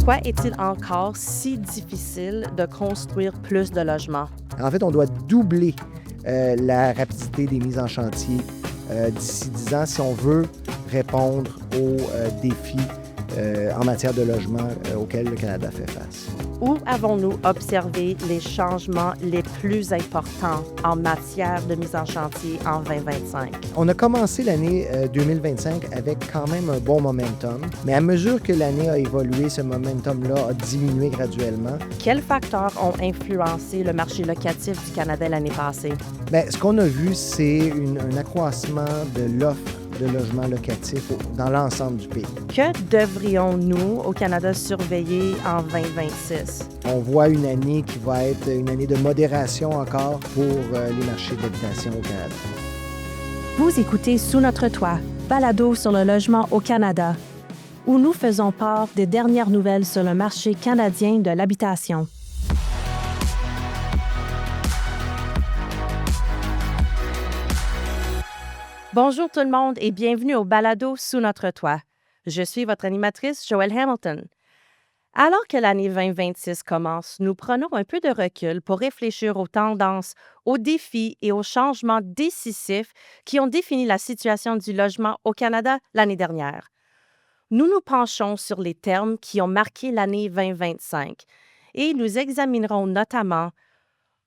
Pourquoi est-il encore si difficile de construire plus de logements? En fait, on doit doubler la rapidité des mises en chantier d'ici 10 ans si on veut répondre aux défis en matière de logement auxquels le Canada fait face. Où avons-nous observé les changements les plus importants en matière de mise en chantier en 2025? On a commencé l'année 2025 avec quand même un bon momentum, mais à mesure que l'année a évolué, ce momentum-là a diminué graduellement. Quels facteurs ont influencé le marché locatif du Canada l'année passée? Bien, ce qu'on a vu, c'est un accroissement de l'offre de logements locatifs dans l'ensemble du pays. Que devrions-nous au Canada surveiller en 2026? On voit une année qui va être une année de modération encore pour les marchés de l'habitation au Canada. Vous écoutez Sous notre toit, balado sur le logement au Canada, où nous faisons part des dernières nouvelles sur le marché canadien de l'habitation. Bonjour tout le monde et bienvenue au balado Sous notre toit. Je suis votre animatrice, Joelle Hamilton. Alors que l'année 2026 commence, nous prenons un peu de recul pour réfléchir aux tendances, aux défis et aux changements décisifs qui ont défini la situation du logement au Canada l'année dernière. Nous nous penchons sur les termes qui ont marqué l'année 2025 et nous examinerons notamment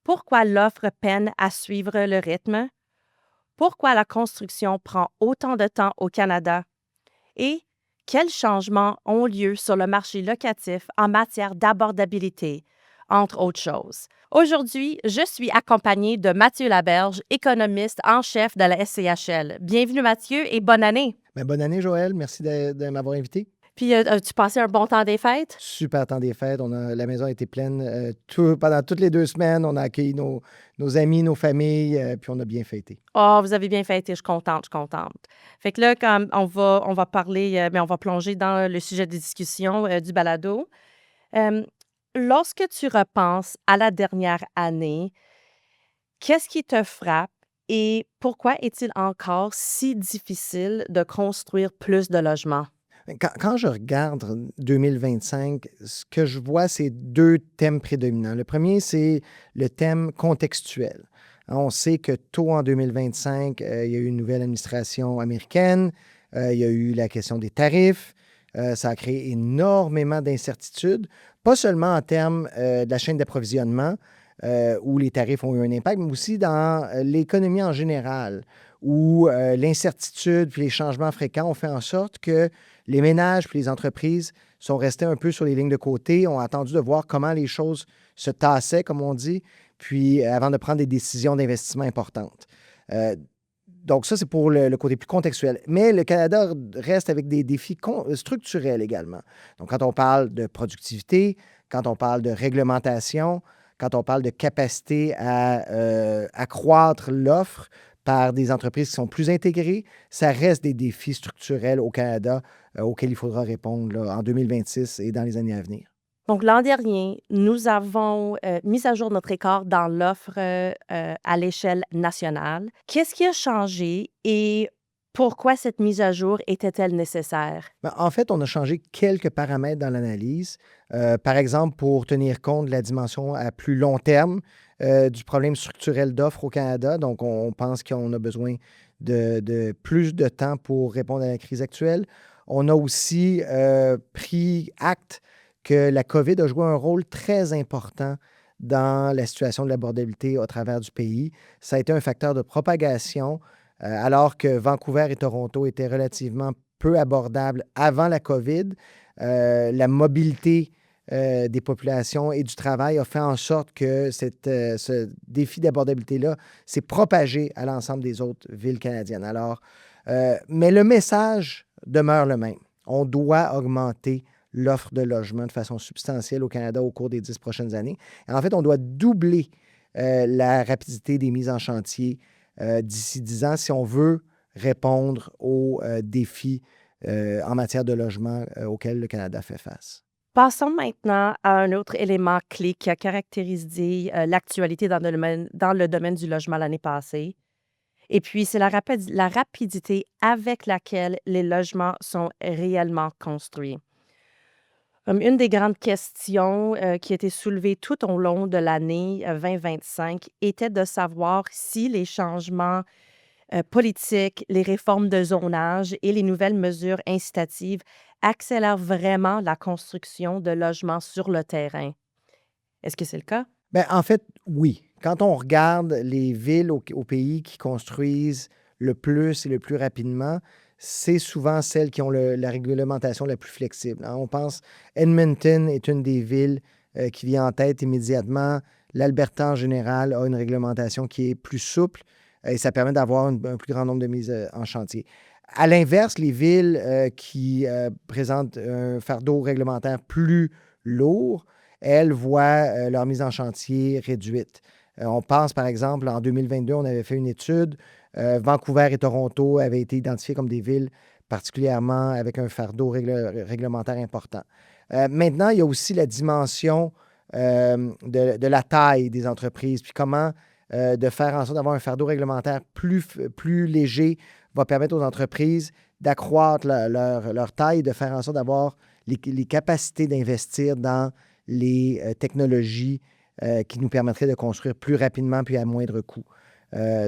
pourquoi l'offre peine à suivre le rythme, pourquoi la construction prend autant de temps au Canada et quels changements ont lieu sur le marché locatif en matière d'abordabilité, entre autres choses. Aujourd'hui, je suis accompagnée de Mathieu Laberge, économiste en chef de la SCHL. Bienvenue Mathieu et bonne année. Bien, bonne année, Joël. Merci de m'avoir invité. Puis, as-tu passé un bon temps des fêtes? Super temps des fêtes. La maison a été pleine pendant toutes les 2 semaines. On a accueilli nos amis, nos familles, puis on a bien fêté. Oh, vous avez bien fêté, je suis contente, je suis contente. Fait que là, comme on va parler, on va plonger dans le sujet de discussion du balado. Lorsque tu repenses à la dernière année, qu'est-ce qui te frappe et pourquoi est-il encore si difficile de construire plus de logements? Quand je regarde 2025, ce que je vois, c'est 2 thèmes prédominants. Le premier, c'est le thème contextuel. On sait que tôt en 2025, il y a eu une nouvelle administration américaine, il y a eu la question des tarifs, ça a créé énormément d'incertitudes, pas seulement en termes de la chaîne d'approvisionnement, où les tarifs ont eu un impact, mais aussi dans l'économie en général, où l'incertitude puis les changements fréquents ont fait en sorte que les ménages puis les entreprises sont restés un peu sur les lignes de côté, ont attendu de voir comment les choses se tassaient, comme on dit, puis avant de prendre des décisions d'investissement importantes. Donc ça, c'est pour le côté plus contextuel. Mais le Canada reste avec des défis structurels également. Donc quand on parle de productivité, quand on parle de réglementation, quand on parle de capacité à accroître l'offre par des entreprises qui sont plus intégrées, ça reste des défis structurels au Canada auxquels il faudra répondre là, en 2026 et dans les années à venir. Donc, l'an dernier, nous avons mis à jour notre écart dans l'offre à l'échelle nationale. Qu'est-ce qui a changé et pourquoi cette mise à jour était-elle nécessaire? Ben, en fait, on a changé quelques paramètres dans l'analyse. Par exemple, pour tenir compte de la dimension à plus long terme du problème structurel d'offres au Canada. Donc, on pense qu'on a besoin de plus de temps pour répondre à la crise actuelle. On a aussi pris acte que la COVID a joué un rôle très important dans la situation de l'abordabilité au travers du pays. Ça a été un facteur de propagation, alors que Vancouver et Toronto étaient relativement peu abordables avant la COVID. La mobilité des populations et du travail a fait en sorte que ce défi d'abordabilité-là s'est propagé à l'ensemble des autres villes canadiennes. Alors, mais le message demeure le même. On doit augmenter l'offre de logement de façon substantielle au Canada au cours des 10 prochaines années. Et en fait, on doit doubler la rapidité des mises en chantier d'ici 10 ans si on veut répondre aux défis en matière de logement auxquels le Canada fait face. Passons maintenant à un autre élément clé qui a caractérisé l'actualité dans le domaine du logement l'année passée. Et puis, c'est la rapidité avec laquelle les logements sont réellement construits. Une des grandes questions, qui a été soulevée tout au long de l'année, 2025 était de savoir si les changements, politiques, les réformes de zonage et les nouvelles mesures incitatives accélèrent vraiment la construction de logements sur le terrain. Est-ce que c'est le cas? Ben, en fait, oui. Quand on regarde les villes au pays qui construisent le plus et le plus rapidement, c'est souvent celles qui ont la réglementation la plus flexible, hein. On pense Edmonton est une des villes qui vient en tête immédiatement. L'Alberta, en général, a une réglementation qui est plus souple et ça permet d'avoir un plus grand nombre de mises en chantier. À l'inverse, les villes qui présentent un fardeau réglementaire plus lourd, elles voient leur mise en chantier réduite. On pense, par exemple, en 2022, on avait fait une étude. Vancouver et Toronto avaient été identifiés comme des villes particulièrement avec un fardeau réglementaire important. Maintenant, il y a aussi la dimension de la taille des entreprises, puis comment de faire en sorte d'avoir un fardeau réglementaire plus léger va permettre aux entreprises d'accroître leur taille, de faire en sorte d'avoir les capacités d'investir dans les technologies qui nous permettraient de construire plus rapidement puis à moindre coût.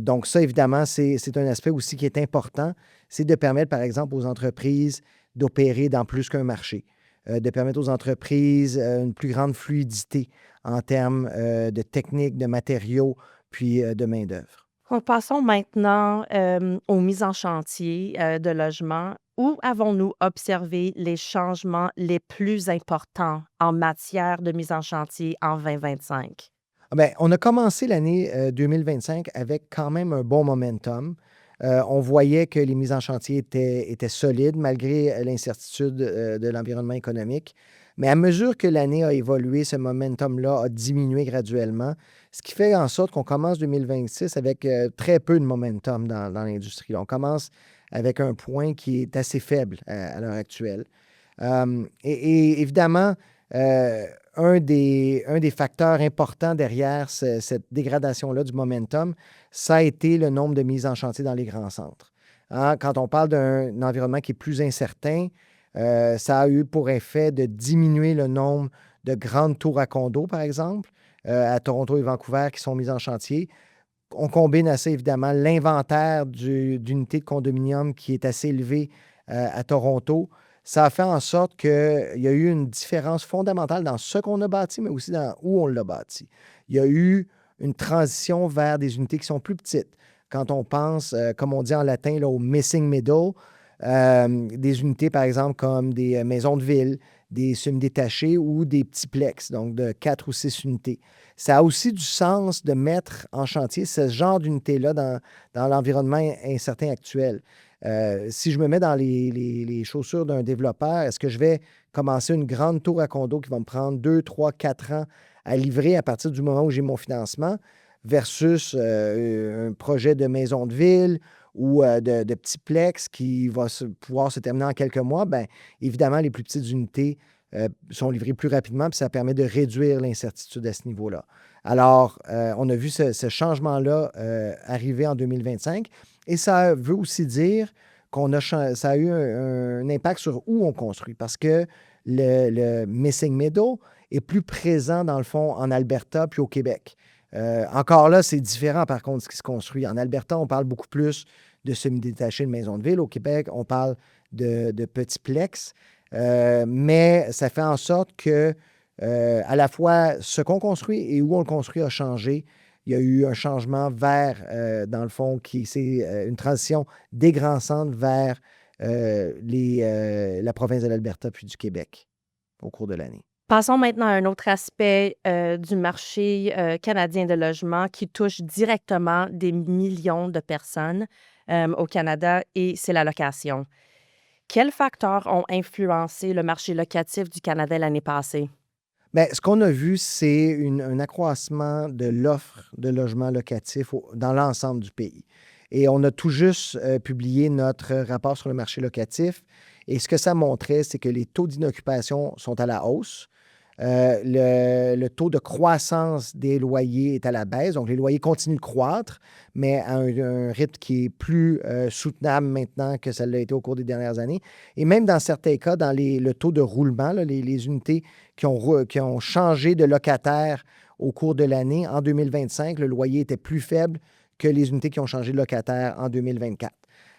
Donc ça, évidemment, c'est un aspect aussi qui est important, c'est de permettre, par exemple, aux entreprises d'opérer dans plus qu'un marché, de permettre aux entreprises une plus grande fluidité en termes de techniques, de matériaux, puis de main-d'œuvre. Passons maintenant, aux mises en chantier, de logements. Où avons-nous observé les changements les plus importants en matière de mise en chantier en 2025? Ah ben, on a commencé l'année 2025 avec quand même un bon momentum. On voyait que les mises en chantier étaient solides malgré l'incertitude de l'environnement économique. Mais à mesure que l'année a évolué, ce momentum-là a diminué graduellement, ce qui fait en sorte qu'on commence 2026 avec très peu de momentum dans l'industrie. On commence avec un point qui est assez faible à l'heure actuelle. Et évidemment, euh, un des facteurs importants derrière cette dégradation-là du momentum, ça a été le nombre de mises en chantier dans les grands centres. Hein, quand on parle d'un environnement qui est plus incertain, ça a eu pour effet de diminuer le nombre de grandes tours à condos, par exemple, à Toronto et Vancouver qui sont mises en chantier. On combine à ça, évidemment, l'inventaire d'unités de condominium qui est assez élevé à Toronto. Ça a fait en sorte qu'il y a eu une différence fondamentale dans ce qu'on a bâti, mais aussi dans où on l'a bâti. Il y a eu une transition vers des unités qui sont plus petites. Quand on pense, comme on dit en latin, là, au missing middle, des unités, par exemple, comme des maisons de ville, des semi-détachés ou des petits plex, donc de 4 ou 6 unités. Ça a aussi du sens de mettre en chantier ce genre d'unité-là dans l'environnement incertain actuel. Si je me mets dans les chaussures d'un développeur, est-ce que je vais commencer une grande tour à condo qui va me prendre 2, 3, 4 ans à livrer à partir du moment où j'ai mon financement versus un projet de maison de ville ou de petits plex qui va pouvoir se terminer en quelques mois? Bien, évidemment, les plus petites unités sont livrées plus rapidement, puis ça permet de réduire l'incertitude à ce niveau-là. Alors, on a vu ce changement-là arriver en 2025 et ça veut aussi dire ça a eu un impact sur où on construit parce que le missing middle est plus présent, dans le fond, en Alberta puis au Québec. Encore là, c'est différent, par contre, ce qui se construit. En Alberta, on parle beaucoup plus de semi-détachés de maisons de ville. Au Québec, on parle de petits plex. Mais ça fait en sorte que à la fois ce qu'on construit et où on le construit a changé. Il y a eu un changement vers, dans le fond, c'est une transition des grands centres vers la province de l'Alberta puis du Québec au cours de l'année. Passons maintenant à un autre aspect, du marché, canadien de logement qui touche directement des millions de personnes, au Canada et c'est la location. Quels facteurs ont influencé le marché locatif du Canada l'année passée? Bien, ce qu'on a vu, c'est un accroissement de l'offre de logements locatifs dans l'ensemble du pays. Et on a tout juste publié notre rapport sur le marché locatif. Et ce que ça montrait, c'est que les taux d'inoccupation sont à la hausse. Le taux de croissance des loyers est à la baisse, donc les loyers continuent de croître, mais à un rythme qui est plus soutenable maintenant que ça l'a été au cours des dernières années. Et même dans certains cas, dans le taux de roulement, là, les unités qui ont changé de locataire au cours de l'année, en 2025, le loyer était plus faible que les unités qui ont changé de locataire en 2024.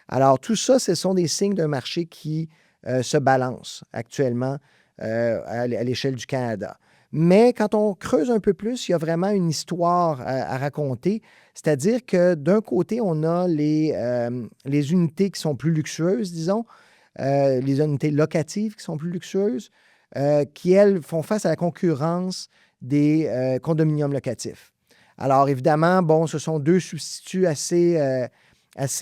Alors, tout ça, ce sont des signes d'un marché qui se balance actuellement à l'échelle du Canada. Mais quand on creuse un peu plus, il y a vraiment une histoire à raconter. C'est-à-dire que d'un côté, on a les unités qui sont plus luxueuses, disons, les unités locatives qui sont plus luxueuses, qui, elles, font face à la concurrence des condominiums locatifs. Alors, évidemment, bon, ce sont deux substituts assez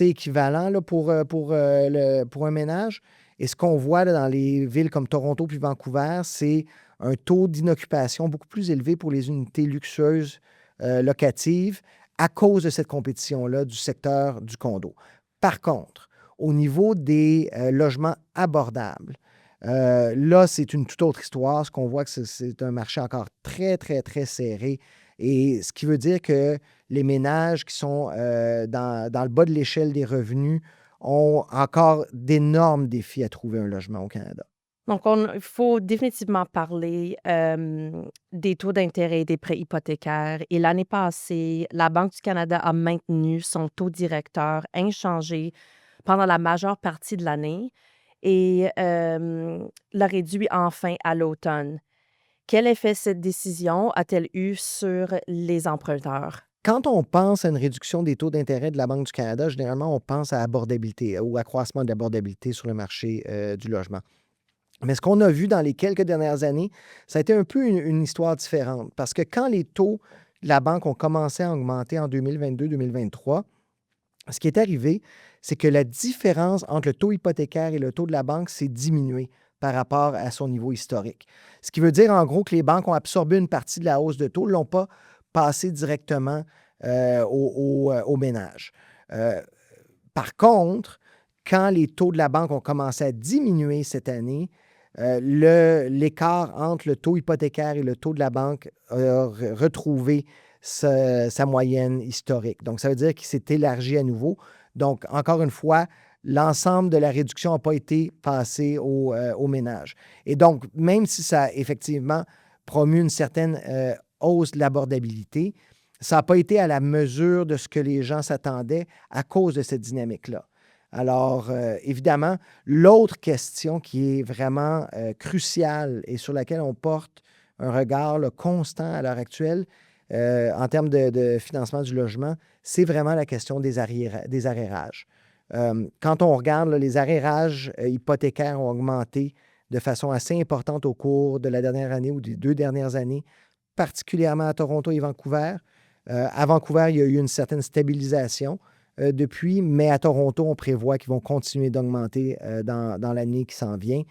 équivalents là, pour un ménage. Et ce qu'on voit là, dans les villes comme Toronto puis Vancouver, c'est un taux d'inoccupation beaucoup plus élevé pour les unités luxueuses locatives à cause de cette compétition-là du secteur du condo. Par contre, au niveau des logements abordables, là, c'est une toute autre histoire. Ce qu'on voit, que c'est un marché encore très, très, très serré. Et ce qui veut dire que les ménages qui sont dans le bas de l'échelle des revenus ont encore d'énormes défis à trouver un logement au Canada. Donc, il faut définitivement parler des taux d'intérêt et des prêts hypothécaires. Et l'année passée, la Banque du Canada a maintenu son taux directeur inchangé pendant la majeure partie de l'année et l'a réduit enfin à l'automne. Quel effet cette décision a-t-elle eu sur les emprunteurs? Quand on pense à une réduction des taux d'intérêt de la Banque du Canada, généralement, on pense à abordabilité ou accroissement de l'abordabilité sur le marché du logement. Mais ce qu'on a vu dans les quelques dernières années, ça a été un peu une histoire différente. Parce que quand les taux de la banque ont commencé à augmenter en 2022-2023, ce qui est arrivé, c'est que la différence entre le taux hypothécaire et le taux de la banque s'est diminuée par rapport à son niveau historique. Ce qui veut dire en gros que les banques ont absorbé une partie de la hausse de taux, ne l'ont pas passé directement aux ménages. Par contre, quand les taux de la banque ont commencé à diminuer cette année, l'écart entre le taux hypothécaire et le taux de la banque a retrouvé sa moyenne historique. Donc, ça veut dire qu'il s'est élargi à nouveau. Donc, encore une fois, l'ensemble de la réduction n'a pas été passé aux ménages. Et donc, même si ça a effectivement promu une certaine hausse de l'abordabilité, ça n'a pas été à la mesure de ce que les gens s'attendaient à cause de cette dynamique-là. Alors, évidemment, l'autre question qui est vraiment cruciale et sur laquelle on porte un regard là, constant à l'heure actuelle en termes de financement du logement, c'est vraiment la question des arrérages. Quand on regarde, là, les arrérages hypothécaires ont augmenté de façon assez importante au cours de la dernière année ou des 2 dernières années, particulièrement à Toronto et Vancouver. À Vancouver, il y a eu une certaine stabilisation depuis, mais à Toronto, on prévoit qu'ils vont continuer d'augmenter dans l'année qui s'en vient.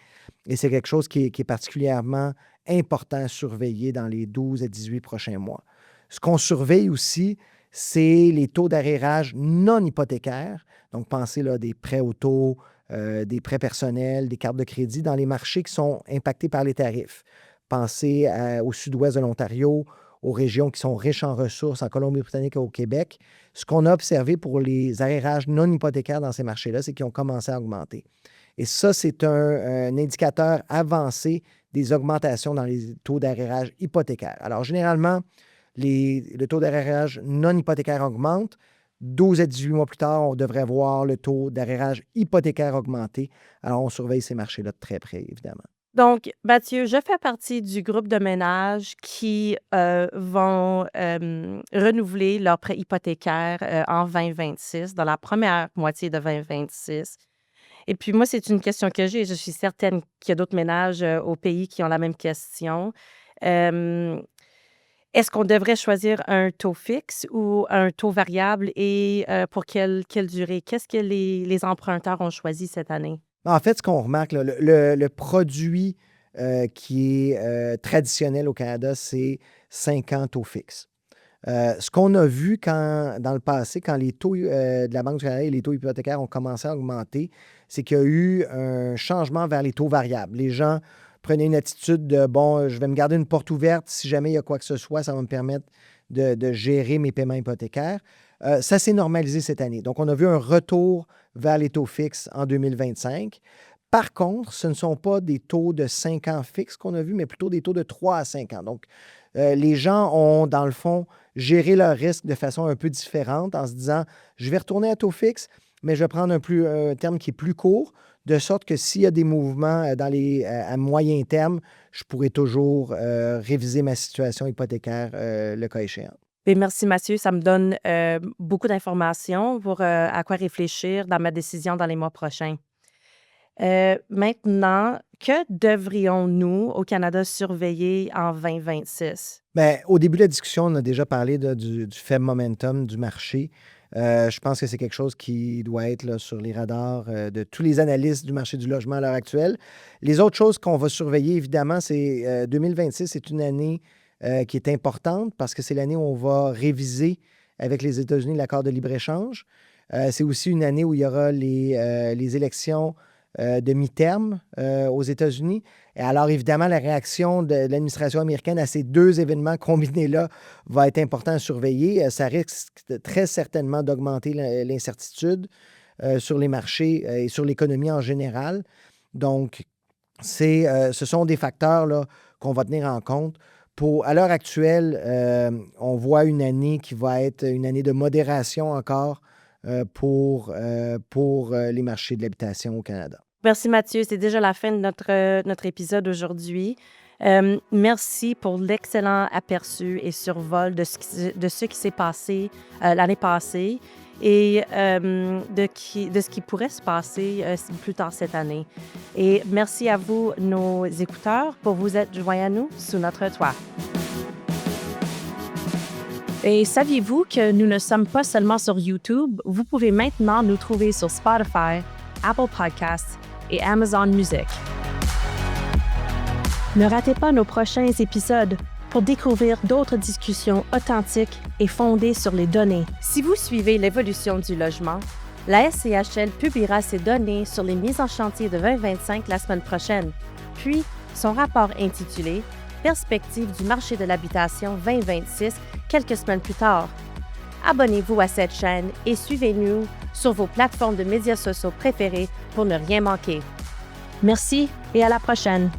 Et c'est quelque chose qui est particulièrement important à surveiller dans les 12 à 18 prochains mois. Ce qu'on surveille aussi, c'est les taux d'arrérage non hypothécaires. Donc, pensez là, des prêts auto, des prêts personnels, des cartes de crédit dans les marchés qui sont impactés par les tarifs. Pensez au sud-ouest de l'Ontario, aux régions qui sont riches en ressources, en Colombie-Britannique et au Québec. Ce qu'on a observé pour les arrérages non hypothécaires dans ces marchés-là, c'est qu'ils ont commencé à augmenter. Et ça, c'est un indicateur avancé des augmentations dans les taux d'arrérage hypothécaires. Alors, généralement, le taux d'arrérage non hypothécaire augmente. 12 à 18 mois plus tard, on devrait voir le taux d'arrérage hypothécaire augmenter. Alors, on surveille ces marchés-là de très près, évidemment. Donc, Mathieu, je fais partie du groupe de ménages qui vont renouveler leur prêt hypothécaire en 2026, dans la première moitié de 2026. Et puis moi, c'est une question que j'ai. Je suis certaine qu'il y a d'autres ménages au pays qui ont la même question. Euh, Est-ce qu'on devrait choisir un taux fixe ou un taux variable et pour quelle durée? Qu'est-ce que les emprunteurs ont choisi cette année? En fait, ce qu'on remarque, là, le produit qui est traditionnel au Canada, c'est 5 ans taux fixe. Ce qu'on a vu dans le passé, quand les taux de la Banque du Canada et les taux hypothécaires ont commencé à augmenter, c'est qu'il y a eu un changement vers les taux variables. Les gens prenez une attitude de, bon, je vais me garder une porte ouverte. Si jamais il y a quoi que ce soit, ça va me permettre de gérer mes paiements hypothécaires. Ça s'est normalisé cette année. Donc, on a vu un retour vers les taux fixes en 2025. Par contre, ce ne sont pas des taux de 5 ans fixes qu'on a vus, mais plutôt des taux de 3 à 5 ans. Donc, les gens ont, dans le fond, géré leur risque de façon un peu différente en se disant, je vais retourner à taux fixe, mais je vais prendre un terme qui est plus court, de sorte que s'il y a des mouvements à moyen terme, je pourrai toujours réviser ma situation hypothécaire le cas échéant. Bien, merci Mathieu, ça me donne beaucoup d'informations pour à quoi réfléchir dans ma décision dans les mois prochains. Maintenant, que devrions-nous au Canada surveiller en 2026? Bien, au début de la discussion, on a déjà parlé du faible momentum du marché. Je pense que c'est quelque chose qui doit être là, sur les radars de tous les analystes du marché du logement à l'heure actuelle. Les autres choses qu'on va surveiller, évidemment, c'est 2026, c'est une année qui est importante parce que c'est l'année où on va réviser avec les États-Unis l'accord de libre-échange. C'est aussi une année où il y aura les élections de mi-terme aux États-Unis. Et alors, évidemment, la réaction de l'administration américaine à ces deux événements combinés-là va être important à surveiller. Ça risque très certainement d'augmenter l'incertitude sur les marchés et sur l'économie en général. Donc, ce sont des facteurs là, qu'on va tenir en compte. À l'heure actuelle, on voit une année qui va être une année de modération encore pour les marchés de l'habitation au Canada. Merci Mathieu, c'est déjà la fin de notre épisode aujourd'hui. Merci pour l'excellent aperçu et survol de ce qui s'est passé l'année passée et de ce qui pourrait se passer plus tard cette année. Et merci à vous, nos écouteurs, pour vous être joints à nous sous notre toit. Et saviez-vous que nous ne sommes pas seulement sur YouTube? Vous pouvez maintenant nous trouver sur Spotify, Apple Podcasts et Amazon Music. Ne ratez pas nos prochains épisodes pour découvrir d'autres discussions authentiques et fondées sur les données. Si vous suivez l'évolution du logement, la SCHL publiera ses données sur les mises en chantier de 2025 la semaine prochaine, puis son rapport intitulé « Perspectives du marché de l'habitation 2026 » quelques semaines plus tard. Abonnez-vous à cette chaîne et suivez-nous sur vos plateformes de médias sociaux préférées pour ne rien manquer. Merci et à la prochaine!